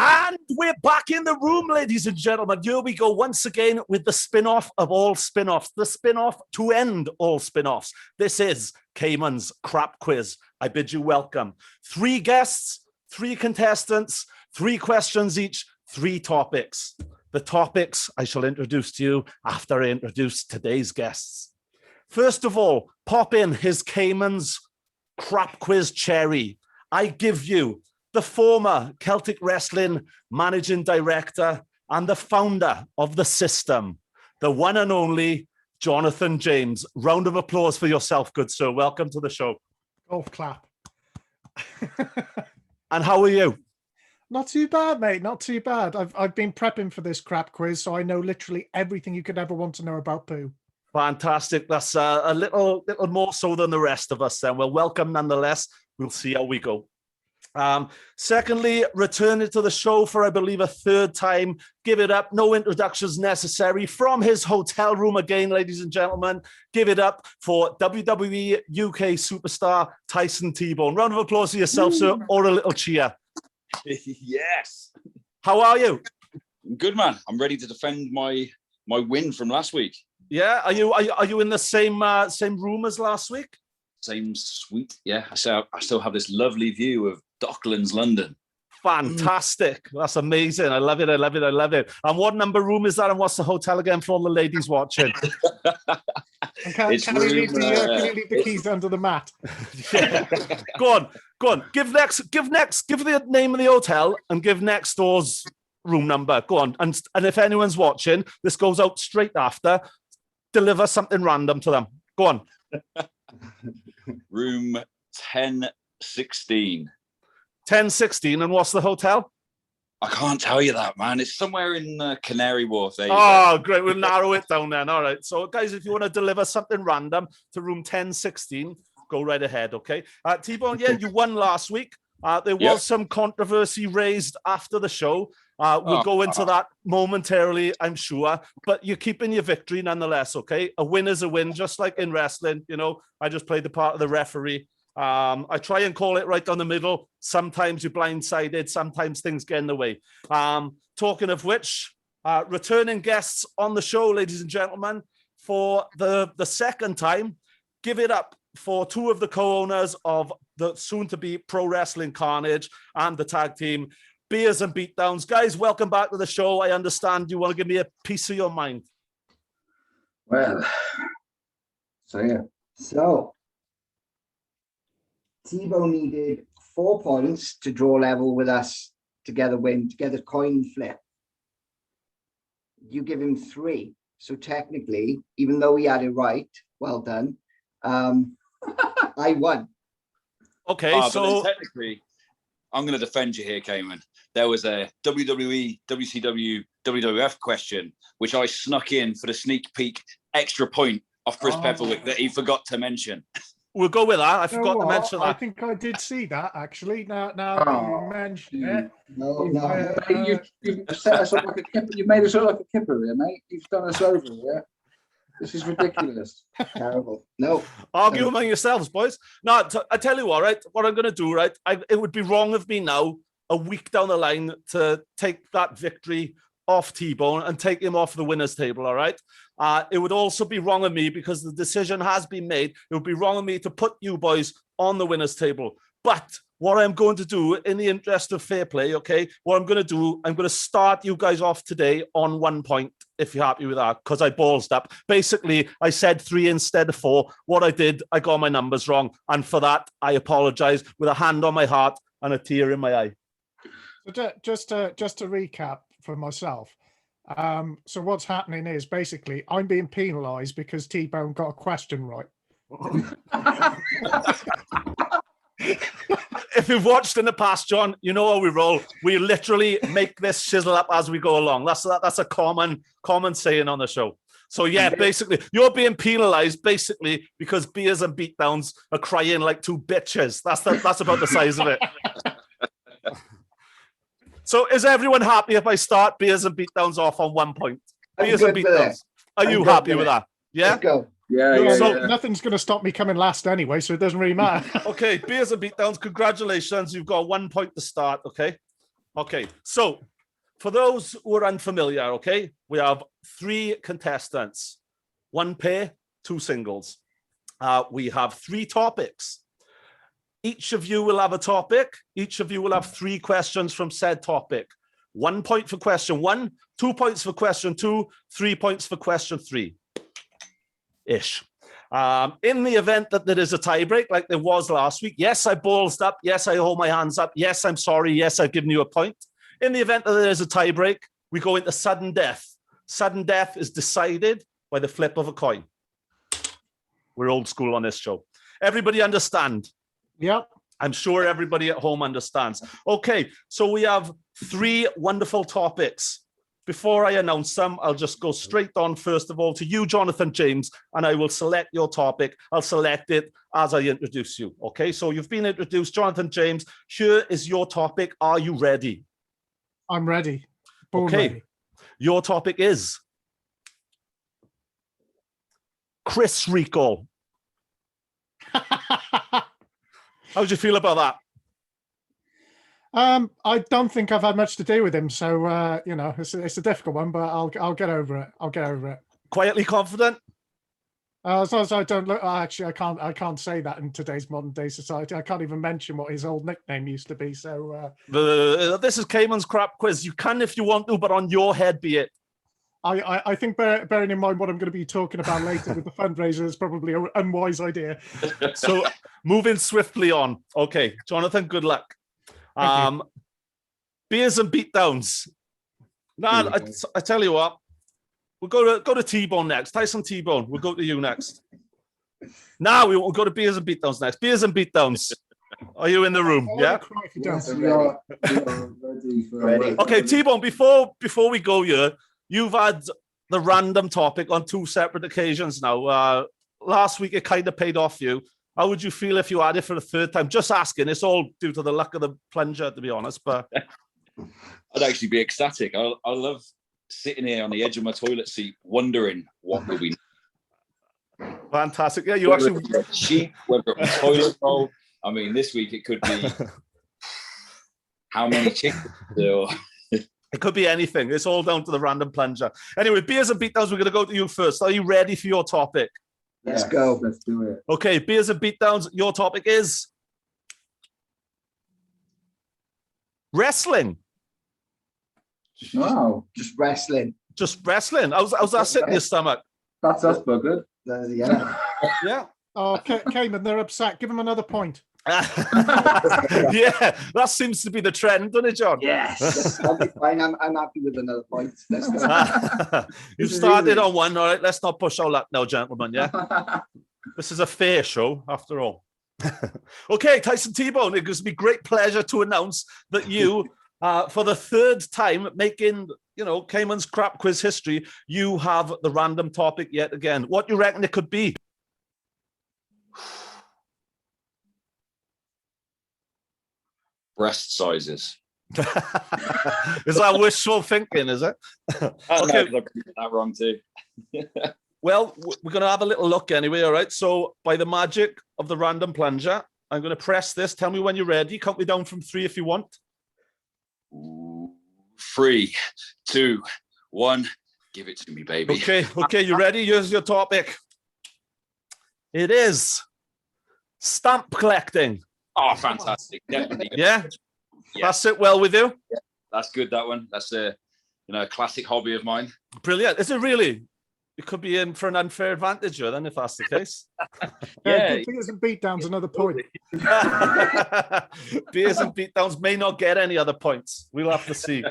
And we're back in the room, ladies and gentlemen. Here we go once again with the spin-off of all spin-offs, the spin-off to end all spin-offs. This is Caiman's Crap Quiz. I bid you welcome. 3 guests, 3 contestants, 3 questions each, 3 topics. The topics I shall introduce to you after I introduce today's guests. First of all, pop in his Caiman's Crap Quiz cherry. I give you the former Celtic Wrestling Managing Director and the founder of the system, the one and only Jonathan James. Round of applause for yourself, good sir. Welcome to the show. Golf clap. And how are you? Not too bad, mate. Not too bad. I've been prepping for this crap quiz, so I know literally everything you could ever want to know about poo. Fantastic. That's a little more so than the rest of us then. Well, welcome nonetheless. We'll see how we go. Secondly, returning to the show for, I believe, a 3rd time. Give it up. No introductions necessary. From his hotel room again, ladies and gentlemen. Give it up for WWE UK superstar Tyson T-Bone. Round of applause for yourself, sir, or a little cheer. Yes. How are you? Good, man. I'm ready to defend my win from last week. Yeah. Are you in the same room as last week? Same suite. Yeah. I still have this lovely view of Docklands, London. Fantastic. That's amazing. I love it. And what number room is that? And what's the hotel again for all the ladies watching? Can you leave the keys under the mat? Yeah. Go on. Give the name of the hotel and give next door's room number. Go on. And if anyone's watching, this goes out straight after. Deliver something random to them. Go on. Room 1016. 1016. And what's the hotel? I can't tell you that, man. It's somewhere in Canary Wharf. There you go. Great. We'll narrow it down then. All right. So, guys, if you want to deliver something random to room 1016, go right ahead, okay? T-Bone, yeah, you won last week. There was some controversy raised after the show. We'll go into that momentarily, I'm sure. But you're keeping your victory nonetheless, okay? A win is a win, just like in wrestling. You know, I just played the part of the referee. I try and call it right down the middle. Sometimes you're blindsided. Sometimes things get in the way. Talking of which, returning guests on the show, ladies and gentlemen, for the 2nd time, give it up for 2 of the co-owners of the soon-to-be Pro Wrestling Carnage and the tag team, Beers and Beatdowns. Guys, welcome back to the show. I understand you want to give me a piece of your mind. Well, so T-Bone needed 4 points to draw level with us to get a coin flip. You give him 3. So technically, even though he had it right, well done, I won. Okay, so technically, I'm going to defend you here, Caiman. There was a WWE, WCW, WWF question, which I snuck in for the sneak peek extra point off Chris Pepperwick that he forgot to mention. We'll go with that. I forgot to mention that. I think I did see that, actually. Now you mention it. No. You've set us up like a kipper. You made us look like a kipper here, mate. You've done us over here. This is ridiculous. Terrible. No. Argue among yourselves, boys. No, I tell you what, right? What I'm going to do, right? It would be wrong of me now, a week down the line, to take that victory off T-Bone and take him off the winner's table, all right? It would also be wrong of me, because the decision has been made. It would be wrong of me to put you boys on the winner's table. But what I'm going to do, in the interest of fair play, okay, what I'm going to do, I'm going to start you guys off today on 1 point, if you're happy with that, because I ballsed up. Basically, I said 3 instead of 4. What I did, I got my numbers wrong. And for that, I apologize with a hand on my heart and a tear in my eye. So just to recap for myself. So what's happening is basically I'm being penalised because T-Bone got a question right. If you've watched in the past, John, you know how we roll. We literally make this chisel up as we go along. That's a common saying on the show. So yeah, basically, you're being penalised basically because Beers and Beatdowns are crying like 2 bitches. That's about the size of it. So is everyone happy if I start Beers and Beatdowns off on 1 point? Beers and Beatdowns. Are you happy with that? Yeah? Let's go. Yeah. Nothing's going to stop me coming last anyway, so it doesn't really matter. Okay, Beers and Beatdowns, congratulations. You've got 1 point to start, okay? Okay, so for those who are unfamiliar, okay, we have 3 contestants, 1 pair, 2 singles. We have 3 topics. Each of you will have a topic. Each of you will have 3 questions from said topic. 1 point for question 1, 2 points for question 2, 3 points for question 3. Ish. In the event that there is a tiebreak like there was last week, yes, I ballsed up. Yes, I hold my hands up. Yes, I'm sorry. Yes, I've given you a point. In the event that there is a tiebreak, we go into sudden death. Sudden death is decided by the flip of a coin. We're old school on this show. Everybody understand? Yep. I'm sure everybody at home understands. Okay, so we have 3 wonderful topics. Before I announce them, I'll just go straight on, first of all, to you, Jonathan James, and I will select your topic. I'll select it as I introduce you. Okay, so you've been introduced, Jonathan James. Here is your topic. Are you ready? I'm ready. Born okay, ready. Your topic is Chris Recall. How do you feel about that? I don't think I've had much to do with him, so you know, it's a difficult one, but I'll get over it. I'll get over it. Quietly confident? As long as I don't look, actually, I can't say that in today's modern day society. I can't even mention what his old nickname used to be. So this is Caiman's crap quiz. You can if you want to, but on your head be it. I think bearing in mind what I'm going to be talking about later with the fundraiser is probably an unwise idea. So moving swiftly on. Okay, Jonathan, good luck. Beers and beatdowns. Nah, I tell you what, we'll go to T-Bone next. Tyson T-Bone, we'll go to you next. Now we'll go to beers and beatdowns next. Beers and beatdowns. Are you in the room? Yeah. Yes, we are ready for Ready. Okay, T-Bone. Before we go here, you've had the random topic on 2 separate occasions now. Last week it kind of paid off you. How would you feel if you had it for the 3rd time? Just asking. It's all due to the luck of the plunger, to be honest. But I'd actually be ecstatic. I love sitting here on the edge of my toilet seat, wondering what will be. Fantastic. Yeah, you actually. Whether it's sheep, whether it be toilet roll. I mean, this week it could be how many chickens. Or... It could be anything. It's all down to the random plunger. Anyway, beers and beatdowns. We're going to go to you first. Are you ready for your topic? Let's go. Let's do it. Okay, beers and beatdowns. Your topic is wrestling. Wow, Just wrestling. Just wrestling. How's that sitting in your stomach? that's us buggered. Yeah. Yeah. Oh, Cayman, they're upset. Give them another point. Yeah, that seems to be the trend, doesn't it, John? Yes. I'll be fine. I'm happy with another point. Let's go. You've started on one. All right, let's not push our luck now, gentlemen. Yeah. This is a fair show, after all. Okay, Tyson T-Bone, it gives me great pleasure to announce that you, for the 3rd time, making, Cayman's crap quiz history, you have the random topic yet again. What do you reckon it could be? Breast sizes. Is that wishful thinking, is it? Okay. No, that wrong too. Well, we're going to have a little look anyway, all right? So by the magic of the random plunger, I'm going to press this. Tell me when you're ready. Count me down from 3 if you want. 3, 2, 1. Give it to me, baby. Okay, you ready? Here's your topic. It is stamp collecting. Oh, fantastic. Definitely. Yeah? That's it well with you? Yeah, that's good, that one. That's a classic hobby of mine. Brilliant. Is it really? You could be in for an unfair advantage here then, if that's the case. Yeah. Beers and beatdowns, another point. Beers and beatdowns may not get any other points. We'll have to see.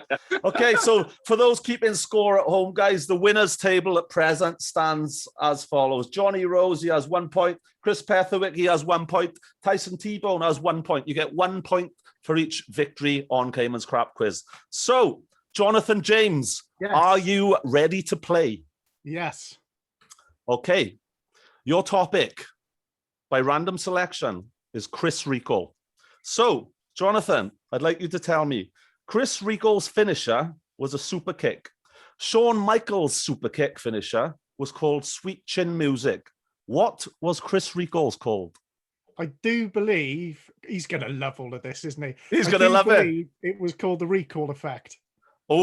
Okay, so for those keeping score at home, guys, the winners table at present stands as follows. Johnny Rose, he has 1 point. Chris Petherwick, he has 1 point. Tyson T-Bone has 1 point. You get 1 point for each victory on Cayman's Crap Quiz. So, Jonathan James, Yes. Are you ready to play? Yes. Okay, your topic by random selection is Chris Recall. So, Jonathan, I'd like you to tell me, Chris Recall's finisher was a super kick. Shawn Michaels' super kick finisher was called Sweet Chin Music. What was Chris Recall's called? I do believe he's going to love all of this, isn't he? He's I going to do love it. believe It was called the recall effect. Oh,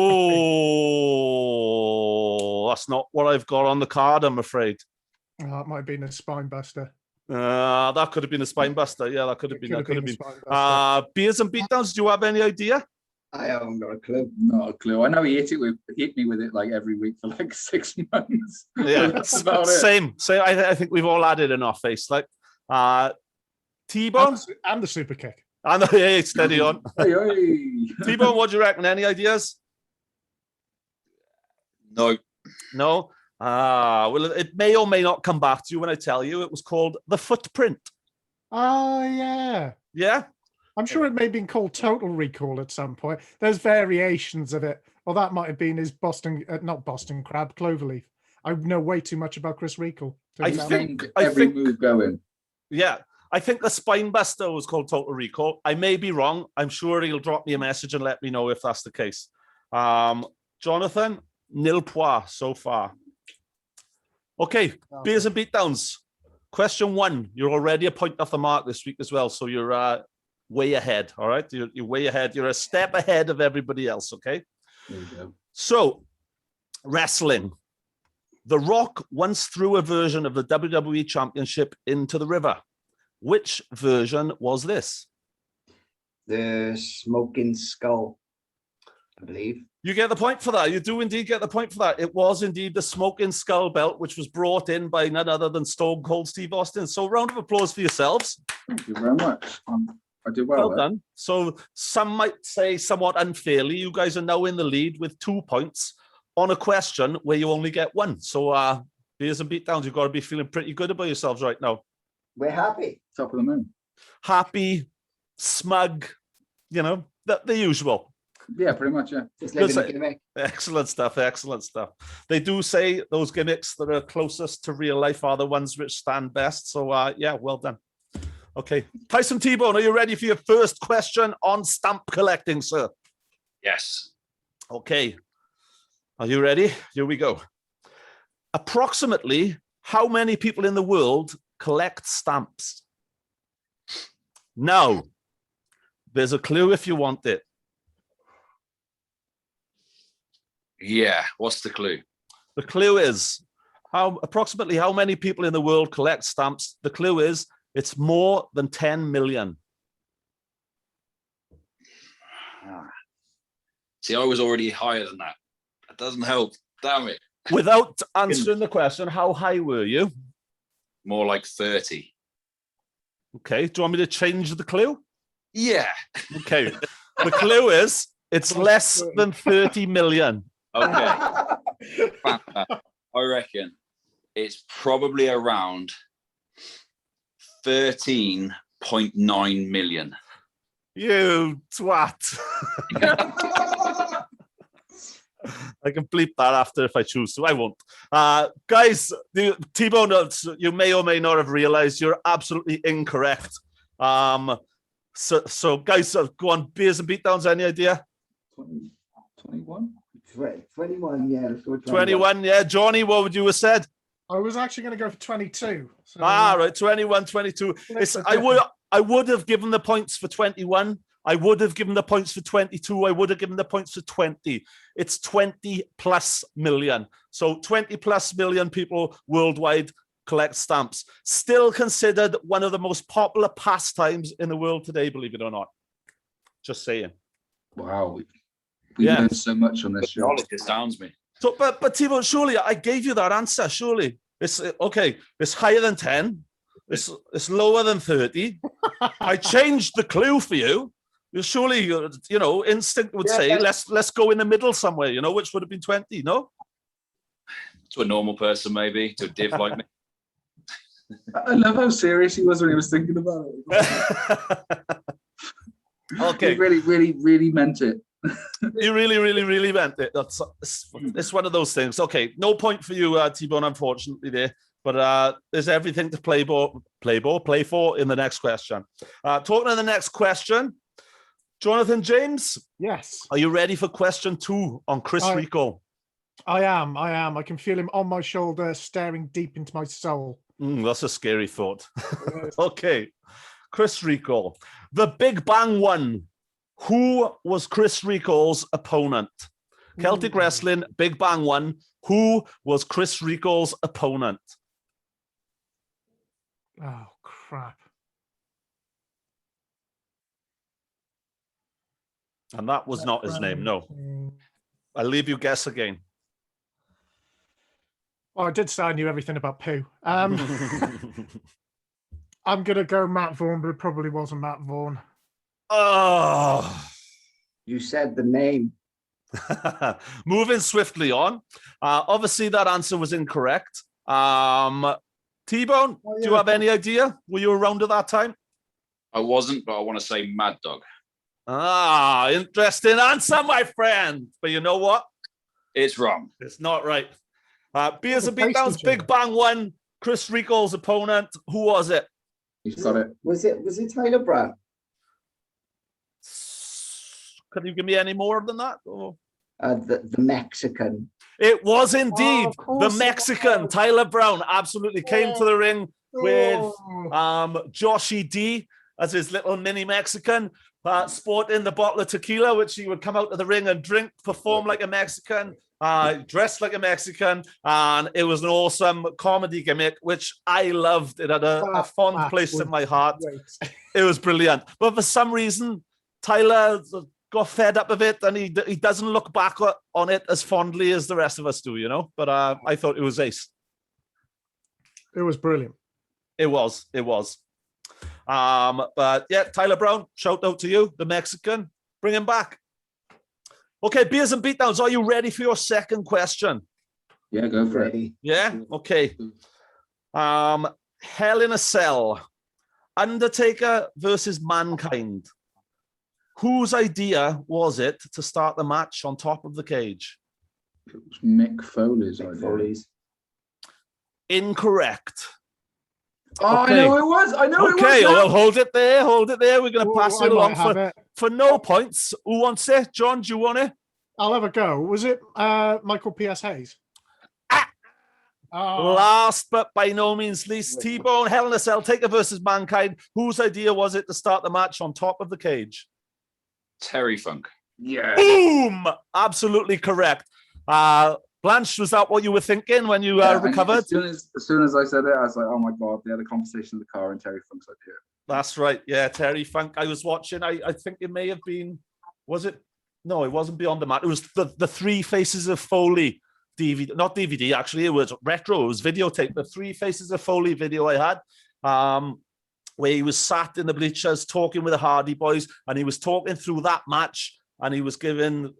that's not what I've got on the card, I'm afraid. Oh, it might have been a spine buster. That could have been a spine buster. Yeah, that could have been. That could have been. Spine buster. Beers and Beatdowns, do you have any idea? I haven't got a clue. Not a clue. I know he hit me with it like every week for like 6 months. Yeah, That's about it. same. I think we've all had it in our face. Like T-Bone And the super kick. and yeah, steady on. Hey, hey. T-Bone, what do you reckon? Any ideas? No. No. Well, it may or may not come back to you when I tell you. It was called The Footprint. Oh, yeah. Yeah. I'm sure it may have been called Total Recall at some point. There's variations of it. Well, that might have been his not Boston Crab, Cloverleaf. I know way too much about Chris Recall. I Think I every think- move going. Yeah. I think the Spine Buster was called Total Recall. I may be wrong. I'm sure he'll drop me a message and let me know if that's the case. Jonathan, nil point so far. Okay, Beers and Beatdowns. Question 1. You're already a point off the mark this week as well, so you're way ahead, all right? You're way ahead. You're a step ahead of everybody else, okay? There you go. So, wrestling. The Rock once threw a version of the WWE Championship into the river. Which version was this? The Smoking Skull, I believe. You get the point for that. You do indeed get the point for that. It was indeed the Smoking Skull belt, which was brought in by none other than Stone Cold Steve Austin. So, round of applause for yourselves. Thank you very much. I did well. Well done. So, some might say somewhat unfairly, you guys are now in the lead with 2 points on a question where you only get 1. So, Beers and Beatdowns, you've got to be feeling pretty good about yourselves right now. We're happy. Top of the moon. Happy, smug, the usual. Yeah, pretty much. Yeah. Just living the gimmick. Excellent stuff. Excellent stuff. They do say those gimmicks that are closest to real life are the ones which stand best. So, yeah, well done. Okay. Tyson T-Bone, are you ready for your first question on stamp collecting, sir? Yes. Okay. Are you ready? Here we go. Approximately how many people in the world collect stamps? Now, there's a clue if you want it. Yeah. What's the clue? The clue is approximately how many people in the world collect stamps. The clue is it's more than 10 million. See, I was already higher than that. That doesn't help. Damn it. Without answering the question, how high were you? More like 30. Okay. Do you want me to change the clue? Yeah. Okay. The clue is it's less than 30 million. Okay. I reckon it's probably around 13.9 million. You twat. I can bleep that after if I choose to. I won't. Guys, the T-Bone, you may or may not have realized you're absolutely incorrect. So guys, go on. Beers and Beatdowns, any idea? 21? 21, yeah. Let's go 21, yeah. Johnny, what would you have said? I was actually going to go for 22. So, Right, 21, 22. I would have given the points for 21. I would have given the points for 22. I would have given the points for 20. It's 20 plus million. So 20 plus million people worldwide collect stamps. Still considered one of the most popular pastimes in the world today, believe it or not. Just saying. Wow. We learned so much on this show. Knowledge astounds me. So, but T-Bone, surely I gave you that answer. Surely it's okay. It's higher than 10. It's lower than 30. I changed the clue for you. Surely, instinct would say let's go in the middle somewhere. Which would have been 20. No. To a normal person, maybe to a div like me. I love how serious he was when he was thinking about it. Okay. He really, really, really meant it. You really, really, really meant it. It's one of those things. Okay, no point for you, T-Bone, unfortunately there. But there's everything to play for in the next question. Talking to the next question, Jonathan James. Yes. Are you ready for question 2 on Chris Rico? I am. I can feel him on my shoulder, staring deep into my soul. That's a scary thought. Okay. Chris Rico. The Big Bang one. Who was Chris Rico's opponent? Celtic Wrestling, Big Bang one. Who was Chris Rico's opponent? Oh, crap. And that was not his name, no. I'll leave you guess again. Well, I did say I knew everything about poo. I'm going to go Matt Vaughan, but it probably wasn't Matt Vaughan. Oh. You said the name. Moving swiftly on. Obviously, that answer was incorrect. T-Bone, do you have any idea? Were you around at that time? I wasn't, but I want to say Mad Dog. Interesting answer, my friend. But you know what? It's wrong. It's not right. Beers and Beatdowns, Big Bang one. Chris Rico's opponent. Who was it? He's got it. Was it Tyler Brown? Can you give me any more than that? Or? The Mexican. It was indeed of course the Mexican, Tyler Brown. Absolutely came to the ring with Joshy D as his little mini Mexican, sporting the bottle of tequila, which he would come out of the ring and drink, perform like a Mexican, dressed like a Mexican, and it was an awesome comedy gimmick, which I loved. It had a fond place in my heart. It was brilliant. But for some reason, Tyler got fed up of it, and he doesn't look back on it as fondly as the rest of us do, you know? But I thought it was ace. It was brilliant. It was. But yeah, Tyler Brown, shout out to you, the Mexican. Bring him back. Okay, Beers and Beatdowns, are you ready for your second question? Yeah, go for it. Yeah? Okay. Hell in a Cell. Undertaker versus Mankind. Whose idea was it to start the match on top of the cage? It was Mick Foley's idea. Foley's. Incorrect. Oh, Okay. I know it was. I know it was. Okay, now. well, hold it there. We're going to pass I it along might have it. for no points. Who wants it? John, do you want it? I'll have a go. Was it Michael P.S. Hayes? Last but by no means least, T-Bone, Hell in a Cell, Taker versus Mankind. Whose idea was it to start the match on top of the cage? Terry Funk. Yeah. Boom! Absolutely correct. Blanche, was that what you were thinking when you recovered? As soon as I said it, I was like, oh my God, they had a conversation in the car and Terry Funk's idea. That's right. Yeah, Terry Funk. I was watching. I think it may have been, was it? No, it wasn't Beyond the Mat. It was the Three Faces of Foley DVD, not DVD, actually. It was retro. It was videotape. The Three Faces of Foley video I had, where he was sat in the bleachers talking with the Hardy Boys, and he was talking through that match, and he was giving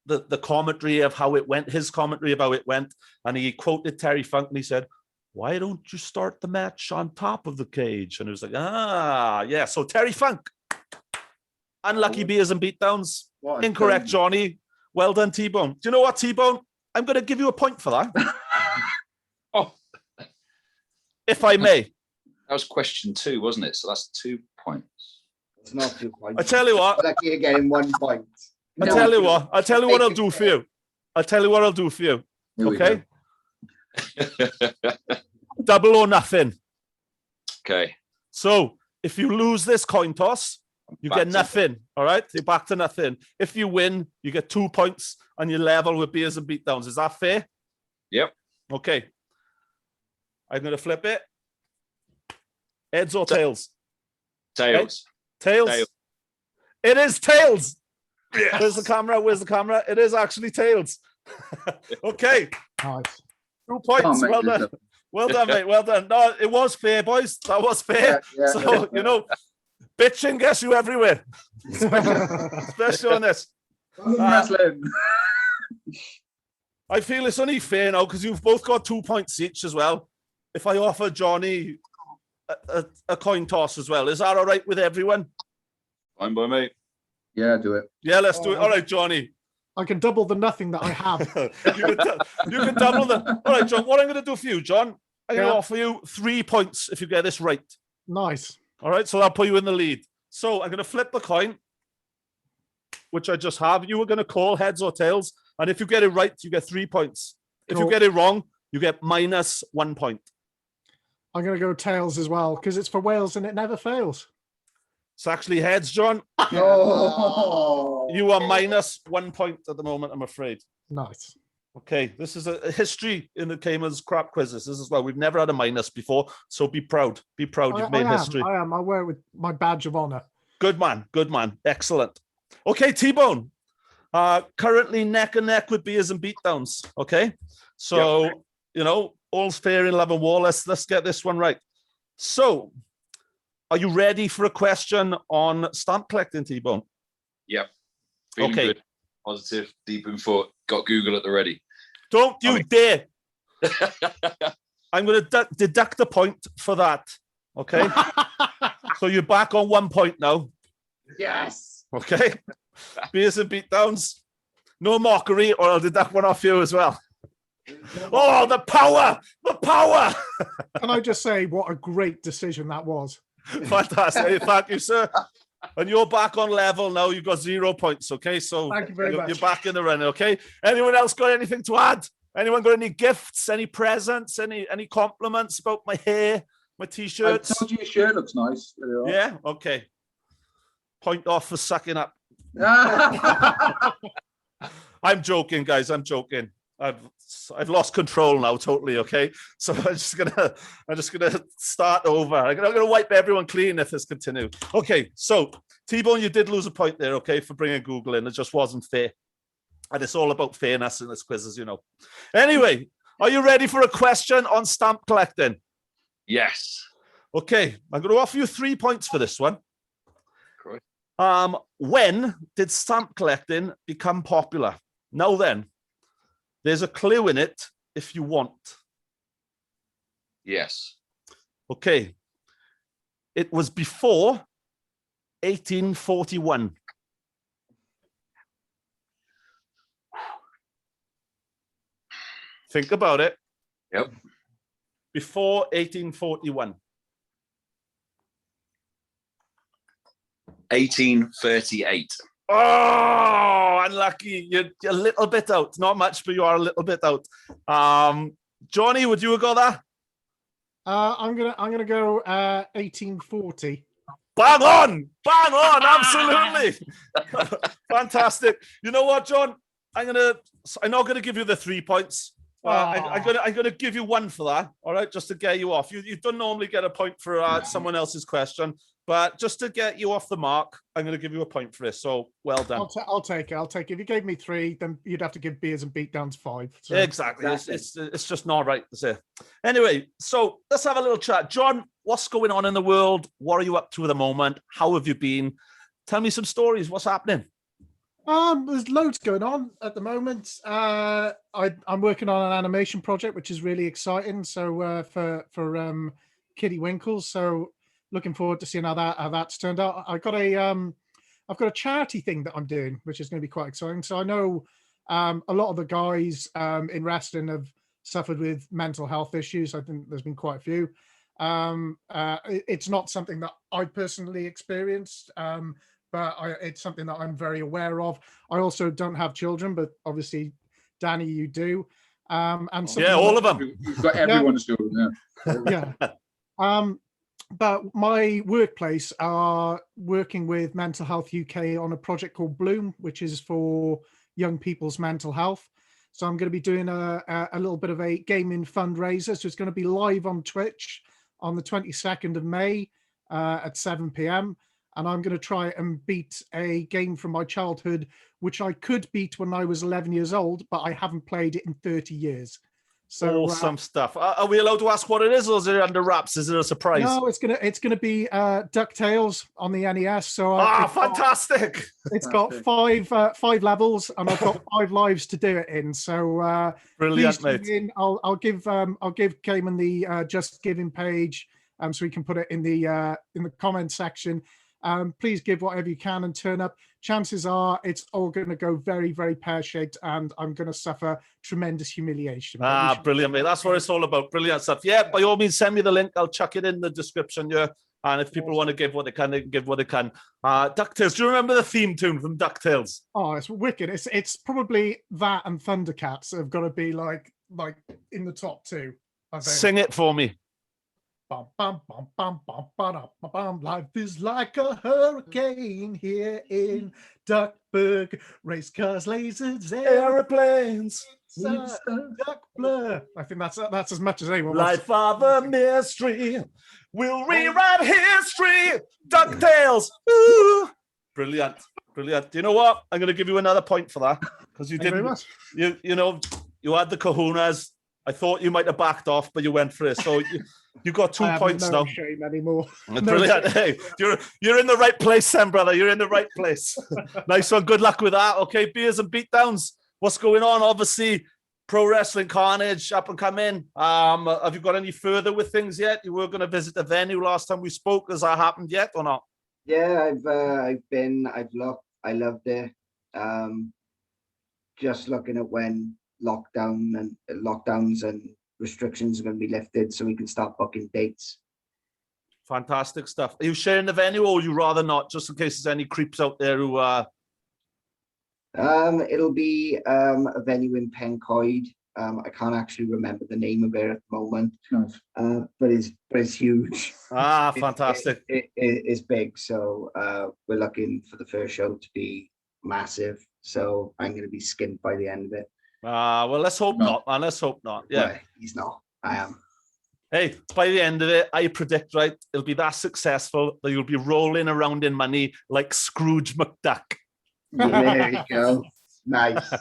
the commentary of how it went, his commentary of how it went, and he quoted Terry Funk, and he said, "Why don't you start the match on top of the cage?" And it was like, yeah. So Terry Funk. Unlucky Beers and Beatdowns. Incorrect, Johnny. Well done, T-Bone. Do you know what, T-Bone? I'm going to give you a point for that. Oh, if I may. that was question 2, wasn't it? So that's 2 points. It's not 2 points. I tell you what. Lucky you're getting 1 point. I tell you what I'll do for you. I'll tell you what I'll do for you. Okay? Double or nothing. Okay. So if you lose this coin toss, you get nothing. All right? You're back to nothing. If you win, you get 2 points and you're level with Beers and Beatdowns. Is that fair? Yep. Okay. I'm going to flip it. Heads or tails? Tails. Tails. Tails. It is tails. Yes. Where's the camera? Where's the camera? It is actually tails. Okay. Nice. 2 points. Well done. Well done, mate. Well done. No, it was fair, boys. That was fair. So, you know, bitching gets you everywhere. Especially on this. Wrestling. I feel it's only fair now because you've both got 2 points each as well. If I offer Johnny a coin toss as well, is that all right with everyone? Fine by me. Yeah, do it. Yeah, let's do it. All right, Johnny. I can double the nothing that I have. you can double the. All right, John. What I'm going to do for you, John, I'm going to offer you 3 points if you get this right. Nice. All right, so that'll put you in the lead. So I'm going to flip the coin, which I just have. You were going to call heads or tails, and if you get it right, you get 3 points. If you get it wrong, you get -1 point. I'm going to go tails as well because it's for Wales and it never fails. It's actually heads, John. Oh. You are minus 1 point at the moment, I'm afraid. Nice. Okay, this is a history in the Cayman's crap quizzes. This is why we've never had a minus before. So be proud. Be proud. You've made history. I am. I wear it with my badge of honor. Good man. Good man. Excellent. Okay, T-Bone. Currently neck and neck with Beers and Beatdowns. Okay. So, you know, all's fair in love and war. Let's get this one right. So, are you ready for a question on stamp collecting, T-Bone? Yep. Feeling good. Positive, deep in thought. Got Google at the ready. Don't you dare. I'm going to deduct a point for that. Okay. So you're back on 1 point now. Yes. Okay. Beers and Beatdowns. No mockery, or I'll deduct one off you as well. Oh, the power! The power! Can I just say what a great decision that was? Fantastic. Thank you, sir. And you're back on level now. You've got 0 points. Okay. So thank you very much. You're back in the running. Okay. Anyone else got anything to add? Anyone got any gifts, any presents, any compliments about my hair, my t-shirts? I told you your shirt looks nice. Yeah. Okay. Point off for sucking up. I'm joking, guys. I'm joking. I've lost control now, totally. Okay, so I'm just gonna start over. I'm gonna wipe everyone clean if this continues. Okay, so T-Bone, you did lose a point there. Okay, for bringing Google in, it just wasn't fair, and it's all about fairness in this quiz, as you know. Anyway, are you ready for a question on stamp collecting? Yes. Okay, I'm going to offer you 3 points for this one. Correct. When did stamp collecting become popular? Now then. There's a clue in it if you want. Yes. Okay. It was before 1841. Think about it. Yep. Before 1841. 1838. Oh, unlucky. You're a little bit out. Not much, but you are a little bit out. Johnny, would you have got that? I'm gonna go 1840. Bang on, absolutely. Fantastic. You know what, John? I'm not gonna give you the 3 points. I'm gonna give you one for that. All right, just to get you off. You don't normally get a point for someone else's question, but just to get you off the mark, I'm gonna give you a point for this. So well done. I'll take it. If you gave me 3, then you'd have to give Beers and Beatdowns 5. So. Exactly. It's just not right to say. Anyway, so let's have a little chat. John, what's going on in the world? What are you up to at the moment? How have you been? Tell me some stories. What's happening? There's loads going on at the moment. I'm working on an animation project, which is really exciting. So for Kitty Winkles. So looking forward to seeing how that's turned out. I've got a charity thing that I'm doing, which is going to be quite exciting. So I know a lot of the guys in wrestling have suffered with mental health issues. I think there's been quite a few. It's not something that I personally experienced. But it's something that I'm very aware of. I also don't have children, but obviously, Danny, you do. And all of them. You've got everyone's children, yeah. But my workplace are working with Mental Health UK on a project called Bloom, which is for young people's mental health. So I'm going to be doing a little bit of a gaming fundraiser. So it's going to be live on Twitch on the 22nd of May at 7 p.m. And I'm going to try and beat a game from my childhood, which I could beat when I was 11 years old, but I haven't played it in 30 years. So awesome stuff. Are we allowed to ask what it is, or is it under wraps? Is it a surprise? No, it's gonna be DuckTales on the NES. So fantastic! It's got five levels, and I've got 5 lives to do it in. So brilliant, mate. I'll give Caiman the Just Giving page, so we can put it in the comment section. Please give whatever you can and turn up. Chances are it's all going to go very, very pear-shaped, and I'm going to suffer tremendous humiliation. Brilliant, mate. That's what it's all about. Brilliant stuff. Yeah, by all means, send me the link. I'll chuck it in the description here. And if people want to give what they can, they can give what they can. DuckTales. Do you remember the theme tune from DuckTales? Oh, it's wicked. It's probably that and Thundercats have got to be like in the top 2. I think. Sing it for me. bum, bum, bum, bum, bum, bum, bum, bum. Life is like a hurricane here in Duckburg. Race cars, lasers, Airplanes. duck blur. I think that's as much as anyone Life of a mystery. We'll rewrite history. DuckTales. Ooh. Brilliant. Brilliant. Do you know what? I'm going to give you another point for that because you Thank you very didn't. much. You know, you had the kahunas. I thought you might have backed off, but you went for it. So you got 2 I have points no now. shame anymore. Brilliant. Hey, you're in the right place then, brother. You're in the right place. Nice one. Good luck with that. Okay, beers and beatdowns. What's going on? Obviously, Pro Wrestling Carnage up and coming. Have you got any further with things yet? You were going to visit the venue last time we spoke. Has that happened yet or not? Yeah, I've looked, I loved it. Just looking at when lockdowns and restrictions are going to be lifted so we can start booking dates. Fantastic stuff. Are you sharing the venue or would you rather not, just in case there's any creeps out there who It'll be a venue in Pencoed. I can't actually remember the name of it at the moment. Nice. But it's huge. fantastic. It's big. So we're looking for the first show to be massive. So I'm going to be skint by the end of it. Well, let's hope not, man. Let's hope not. Yeah. Well, he's not. I am. Hey, by the end of it, I predict, right, it'll be that successful that you'll be rolling around in money like Scrooge McDuck. There you go. Nice.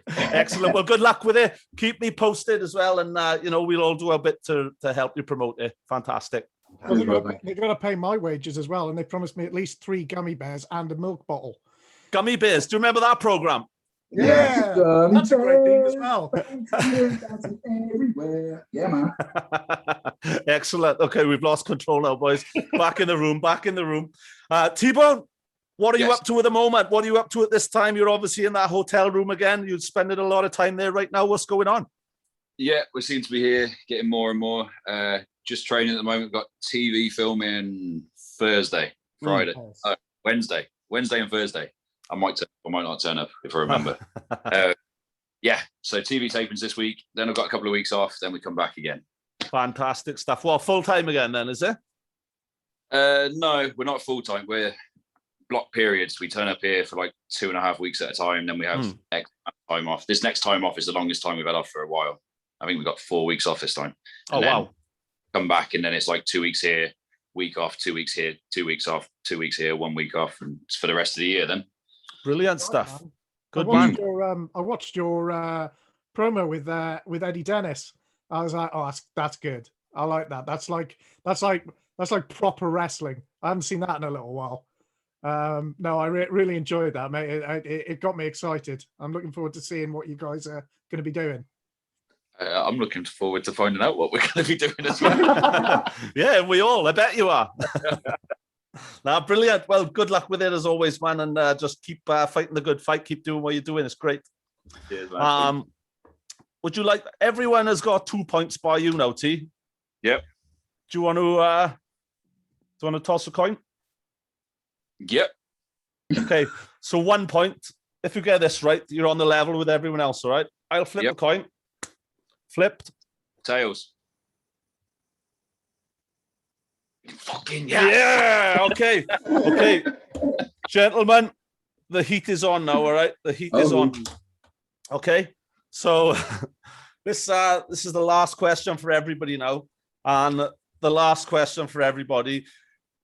Excellent. Well, good luck with it. Keep me posted as well. And, we'll all do our bit to help you promote it. Fantastic. Well, they're going to pay my wages as well. And they promised me at least 3 gummy bears and a milk bottle. Gummy bears. Do you remember that program? Yeah, that's a great theme as well. Everywhere. Yeah, man. Excellent. Okay, we've lost control now, boys. Back in the room. T-Bone, what are you up to at the moment? What are you up to at this time? You're obviously in that hotel room again. You're spending a lot of time there right now. What's going on? Yeah, we seem to be here, getting more and more. Just training at the moment. Got TV filming Thursday, Friday, Wednesday and Thursday. I might not turn up if I remember. So TV tapings this week. Then I've got a couple of weeks off. Then we come back again. Fantastic stuff. Well, full time again then, is it? No, we're not full time. We're block periods. We turn up here for like 2.5 weeks at a time. Then we have X time off. This next time off is the longest time we've had off for a while. I think we got 4 weeks off this time. And wow. Come back and then it's like 2 weeks here, week off, 2 weeks here, 2 weeks off, 2 weeks here, 1 week off, and it's for the rest of the year then. Brilliant stuff. Good man. I watched your promo with Eddie Dennis. I was like, oh, that's good. I like that. That's like proper wrestling. I haven't seen that in a little while. No, I really enjoyed that, mate. It got me excited. I'm looking forward to seeing what you guys are going to be doing. I'm looking forward to finding out what we're going to be doing as well. Yeah, I bet you are. Now, brilliant. Well, good luck with it as always, man. And just keep fighting the good fight. Keep doing what you're doing. It's great. Cheers, man. Would you like, everyone has got 2 points by you now, T? Yep. Do you want to toss a coin? Yep. Okay. So 1 point. If you get this right, you're on the level with everyone else, all right? I'll flip the coin. Flipped. Tails. Fucking yeah. Okay. Gentlemen, the heat is on now, all right? The heat is on. Okay. So this is the last question for everybody now. And the last question for everybody.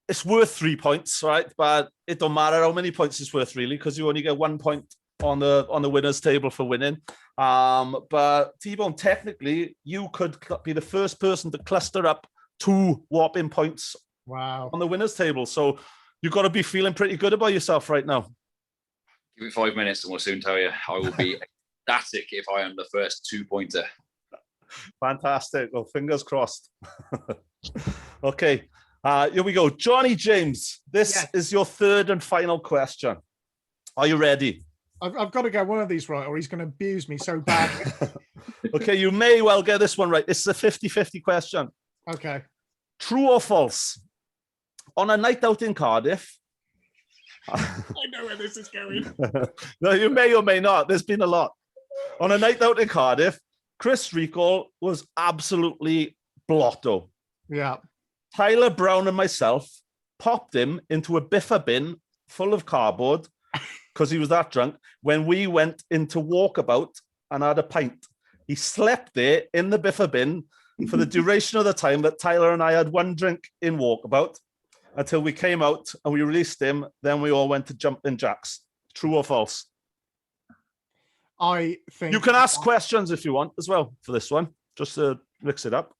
It's worth 3 points, right? But it don't matter how many points it's worth, really, because you only get 1 point on the winners table for winning. But T-Bone, technically, you could be the first person to cluster up 2 whopping points on the winners table. So you've got to be feeling pretty good about yourself right now. Give it 5 minutes and we'll soon tell you. I will be ecstatic if I am the first 2-pointer. Fantastic. Well, fingers crossed. Okay. Here we go. Johnny James, this is your third and final question. Are you ready? I've got to get one of these right or he's going to abuse me so badly. Okay, you may well get this one right. This is a 50-50 question. Okay. True or false? On a night out in Cardiff. I know where this is going. No, you may or may not. There's been a lot. On a night out in Cardiff, Chris Recall was absolutely blotto. Yeah. Tyler Brown and myself popped him into a biffa bin full of cardboard because he was that drunk when we went into Walkabout and had a pint. He slept there in the biffa bin for the duration of the time that Tyler and I had one drink in Walkabout until we came out and we released him. Then we all went to Jumping Jacks. True or false? I think You can ask questions if you want as well for this one, just to mix it up.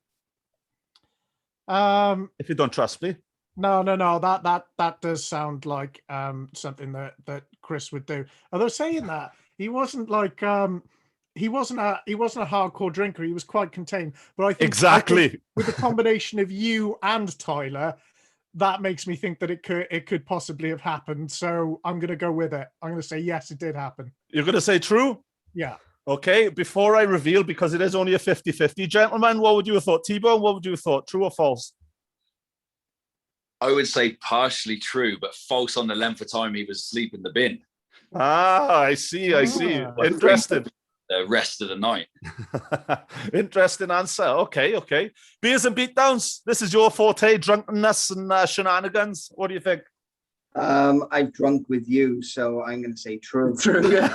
If you don't trust me. No. That does sound like something that Chris would do. Although saying that, he wasn't like he wasn't a hardcore drinker. He was quite contained. But I think Exactly. with the combination of you and Tyler, that makes me think that it could possibly have happened. So I'm going to go with it. I'm going to say yes, it did happen. You're going to say true? Yeah. Okay, before I reveal, because it is only a 50-50, gentlemen, what would you have thought? T-Bone, what would you have thought? True or false? I would say partially true, but false on the length of time he was asleep in the bin. I see. Interesting. The rest of the night. Interesting answer. Okay. Beers and Beatdowns, this is your forte, drunkenness and shenanigans. What do you think? I've drunk with you, so I'm going to say true. True, yeah.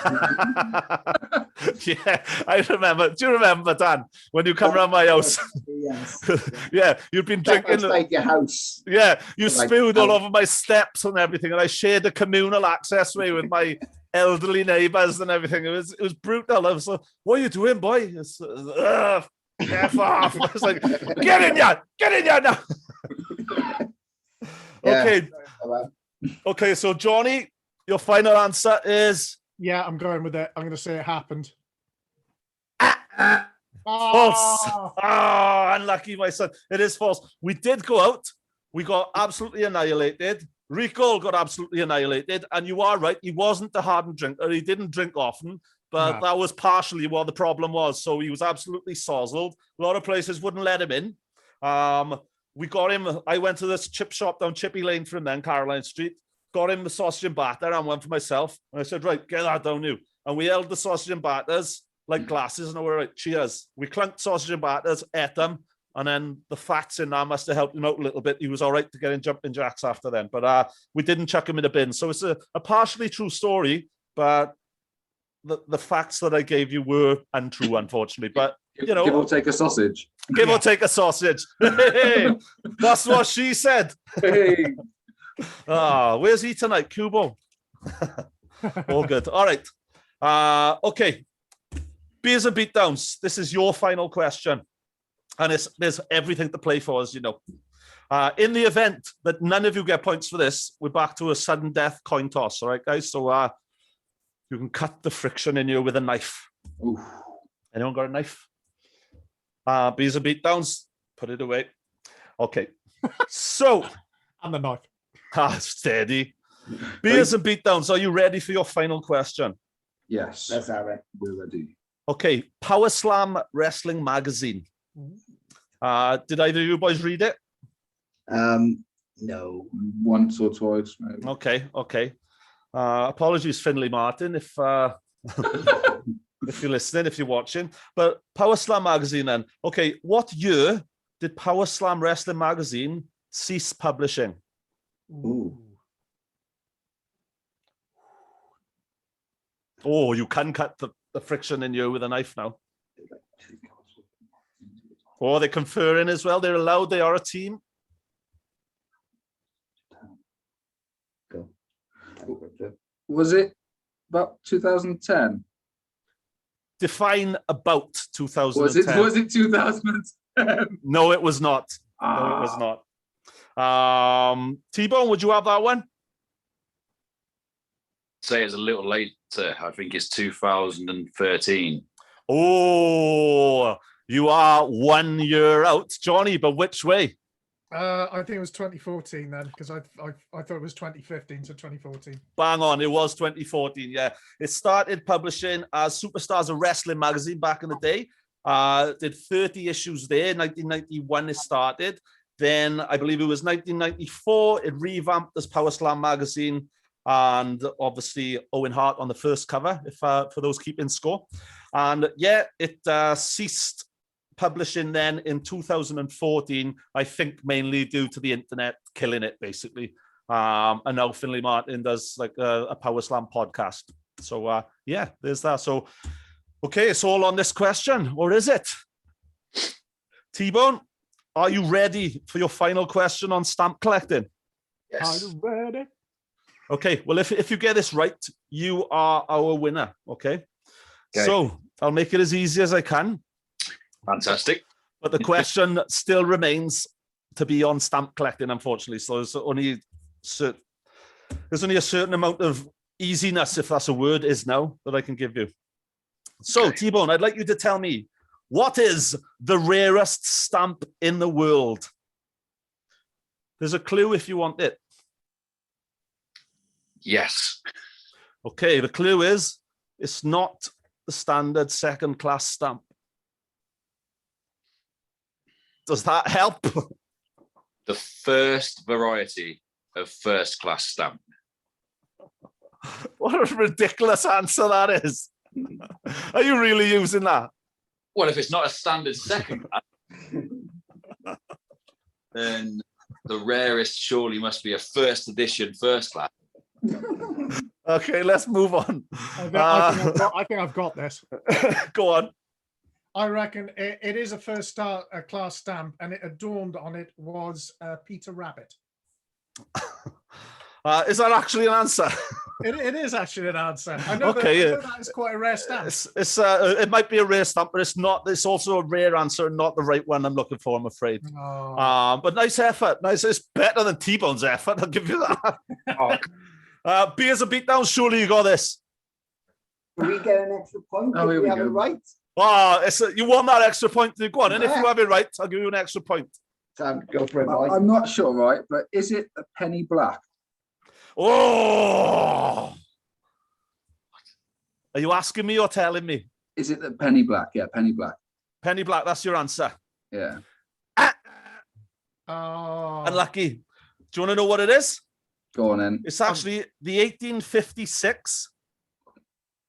Yeah, I remember. Do you remember, Dan, when you come around my house? Yes. Yeah, you've been drinking. Outside your house. Yeah, you Like, spewed all over my steps and everything, and I shared a communal accessway with my elderly neighbours and everything. It was brutal. I was like, "What are you doing, boy?" It's, F off. I was like, "Get in here now." Okay. Okay, so Johnny, your final answer is Yeah, I'm going with it. I'm going to say it happened. false. Oh, unlucky, my son. It is false. We did go out. We got absolutely annihilated. Rico got absolutely annihilated. And you are right. He wasn't a hardened drinker. He didn't drink often. But that was partially what the problem was. So he was absolutely sozzled. A lot of places wouldn't let him in. We got him. I went to this chip shop down Chippy Lane for him then, Caroline Street. Got him the sausage and batter and one for myself. And I said, right, get that down you. And we held the sausage and batters like glasses. And we're like, cheers. We clunked sausage and batters, ate them. And then the fats in there must have helped him out a little bit. He was all right to get in Jumping Jacks after then. But we didn't chuck him in a bin. So it's a partially true story. But the facts that I gave you were untrue, unfortunately. But, you know. Give or take a sausage. Give or take a sausage. Hey, that's what she said. Hey. Where's he tonight? Cubo. All good. All right. Okay. Beers and Beatdowns. This is your final question. And there's everything to play for, as you know. In the event that none of you get points for this, we're back to a sudden death coin toss. All right, guys? So you can cut the friction in you with a knife. Oof. Anyone got a knife? Beers and Beatdowns. Put it away. Okay. So. And the knife. Steady. Beers and Beatdowns, are you ready for your final question? Yes. Let's have it. We're ready. Okay. Power Slam Wrestling Magazine. Did either of you boys read it? No. Once or twice, maybe. Okay. Apologies, Finley Martin, if if you're listening, if you're watching. But Power Slam Magazine then. Okay, what year did Power Slam Wrestling Magazine cease publishing? Ooh. Oh, you can cut the friction in you with a knife now. Oh, they're conferring as well. They're allowed. They are a team. Go. Was it about 2010? Define about 2010. Was it 2010? No, it was not. No, it was not. T-Bone, would you have that one? Say it's a little later. I think it's 2013. Oh, you are 1 year out, Johnny, but which way? I think it was 2014 then, because I thought it was 2015, so 2014. Bang on, it was 2014, yeah. It started publishing as Superstars of Wrestling magazine back in the day. Did 30 issues there. 1991 it started. Then I believe it was 1994, it revamped as Power Slam magazine, and obviously Owen Hart on the first cover, if for those keeping score. And yeah, it ceased publishing then in 2014, I think mainly due to the internet killing it, basically. And now Finley Martin does like a Power Slam podcast. So yeah, there's that. So, okay, it's all on this question, or is it? T-Bone, are you ready for your final question on stamp collecting? Yes. Are you ready? Okay, well, if you get this right, you are our winner, okay? So I'll make it as easy as I can. Fantastic. But the question still remains to be on stamp collecting, unfortunately. So there's only a certain amount of easiness, if that's a word, is now that I can give you. So, T-Bone, I'd like you to tell me, what is the rarest stamp in the world? There's a clue if you want it. Yes. Okay, the clue is it's not the standard second-class stamp. Does that help? The first variety of first-class stamp. What a ridiculous answer that is. Are you really using that? Well, if it's not a standard second class, then the rarest surely must be a first edition first class. Okay, let's move on. I think I've got this. Go on. I reckon it is a class stamp, and it adorned on it was Peter Rabbit. Is that actually an answer? It is actually an answer. I know, Okay, I know that is quite a rare stamp. It might be a rare stamp, but it's not. It's also a rare answer, and not the right one I'm looking for, I'm afraid. Oh. But nice effort. Nice. It's better than T-Bone's effort. I'll give you that. Beers and Beatdowns. Surely you got this. Do we get an extra point Oh, if here we we have it go. right? Oh, you want that extra point? Go on, and if you have it right, I'll give you an extra point. So go for it, boys. I'm not sure, right? But is it a penny black? Oh, are you asking me or telling me? Is it the penny black? Yeah, penny black. Penny black. That's your answer. Yeah. Oh. Unlucky. Do you want to know what it is? Go on then. It's actually the 1856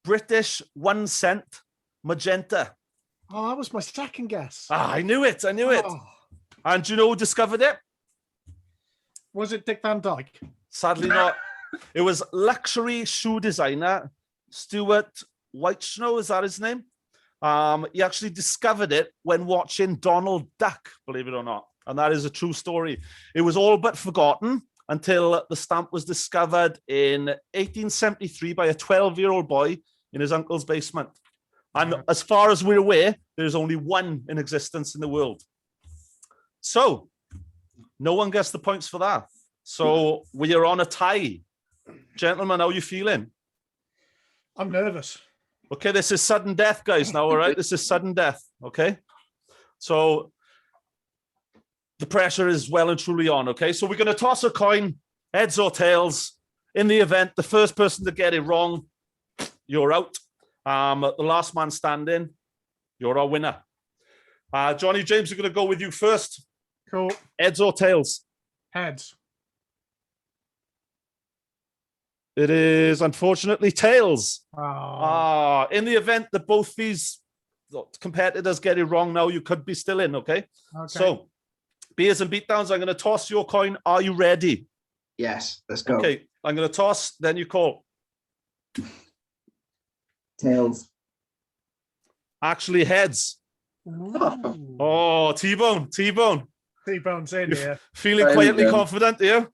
British 1 cent magenta. Oh, that was my second guess. I knew it. I knew it. Oh. And do you know who discovered it? Was it Dick Van Dyke? Sadly not. It was luxury shoe designer Stuart Whitesnow. Is that his name? He actually discovered it when watching Donald Duck, believe it or not. And that is a true story. It was all but forgotten until the stamp was discovered in 1873 by a 12-year-old boy in his uncle's basement. And as far as we're aware, there's only one in existence in the world. So no one gets the points for that. So we are on a tie. Gentlemen, how are you feeling? I'm nervous. Okay, this is sudden death, guys, now, all right? This is sudden death, okay? So the pressure is well and truly on, okay? So we're going to toss a coin, heads or tails. In the event, the first person to get it wrong, you're out. The last man standing, you're our winner. Johnny James, we're going to go with you first. Cool. Heads or tails? Heads. It is, unfortunately, tails. Oh. In the event that both these competitors get it wrong now, you could be still in, okay? So, Beers and Beatdowns, I'm going to toss your coin. Are you ready? Yes, let's go. Okay, I'm going to toss, then you call. Tails. Actually, heads. Ooh. Oh, T-Bone. T-Bone's in here. Feeling quietly confident here?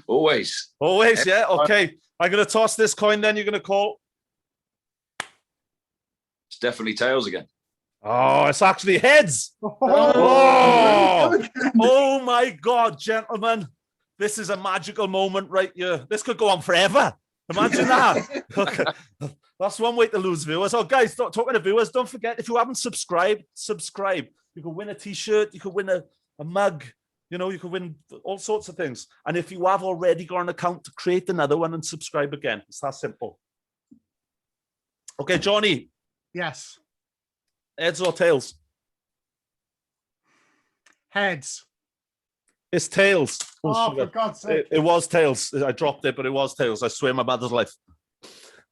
Always. Always, yeah? Okay. I'm going to toss this coin, then you're going to call. It's definitely tails again. Oh, it's actually heads. Oh. Oh my God, gentlemen. This is a magical moment right here. This could go on forever. Imagine that. Okay. That's one way to lose viewers. Oh, guys, talking to viewers, don't forget, if you haven't subscribed, subscribe. You can win a T-shirt. You could win a mug. You know, you could win all sorts of things. And if you have already got an account, to create another one and subscribe again. It's that simple. Okay, Johnny. Yes. Heads or tails? Heads. It's tails. Oh, for God's sake. It was tails. I dropped it, but it was tails. I swear my mother's life.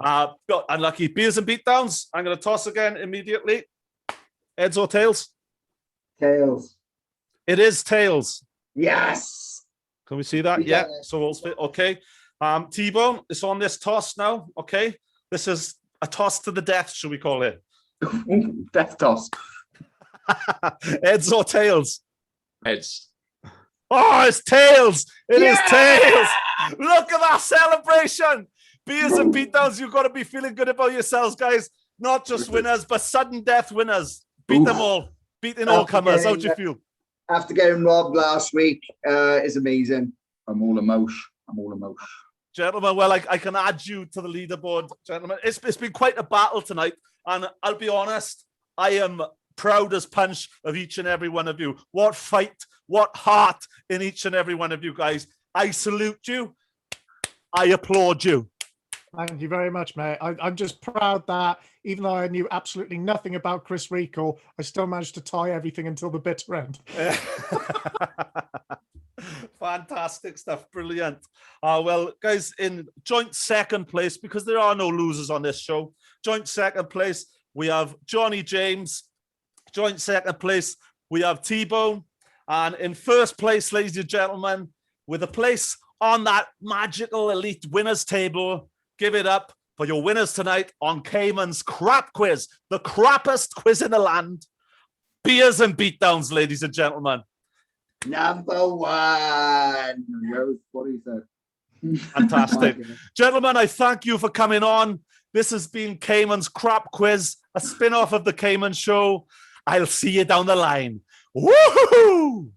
Unlucky. Beers and Beatdowns. I'm going to toss again immediately. Heads or tails? Tails. It is tails. Yes. Can we see that? We Yeah. got it. So okay. T-Bone, it's on this toss now. Okay. This is a toss to the death, should we call it? Death toss. Heads or tails? Heads. Oh, it's tails. It is tails. Look at that celebration. Beers and beatdowns, you've got to be feeling good about yourselves, guys. Not just winners, but sudden death winners. Beat them all. Beating all comers. How'd you feel? After getting robbed last week is amazing. I'm all emotion. Gentlemen, well, I can add you to the leaderboard, gentlemen. It's been quite a battle tonight. And I'll be honest, I am proud as punch of each and every one of you. What fight, what heart in each and every one of you guys. I salute you. I applaud you. Thank you very much, mate. I'm just proud that even though I knew absolutely nothing about Chris Recall, I still managed to tie everything until the bitter end. Fantastic stuff. Brilliant. Well, guys, in joint second place, because there are no losers on this show, joint second place, we have Johnny James. Joint second place, we have T-Bone. And in first place, ladies and gentlemen, with a place on that magical elite winners table, give it up for your winners tonight on Caiman's Crap Quiz, the crappest quiz in the land. Beers and beatdowns, ladies and gentlemen. Number one. What do you say? Fantastic. Gentlemen, I thank you for coming on. This has been Caiman's Crap Quiz, a spin-off of the Caiman Show. I'll see you down the line. Woohoo!